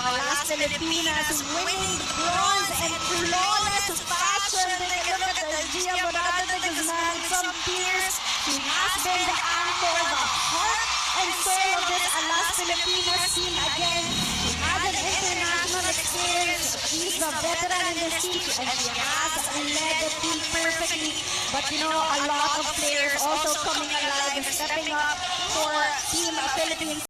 Alas Pilipinas winning bronze and flawless fashion. Take a look at Gia Morado de Guzman and some peers. She has been the anchor, the heart and soul of this Alas Pilipinas team again. She has an international experience. She's a veteran in this team and she has led the team perfectly. But you know, a lot of players also coming alive and stepping up for Team Philippines.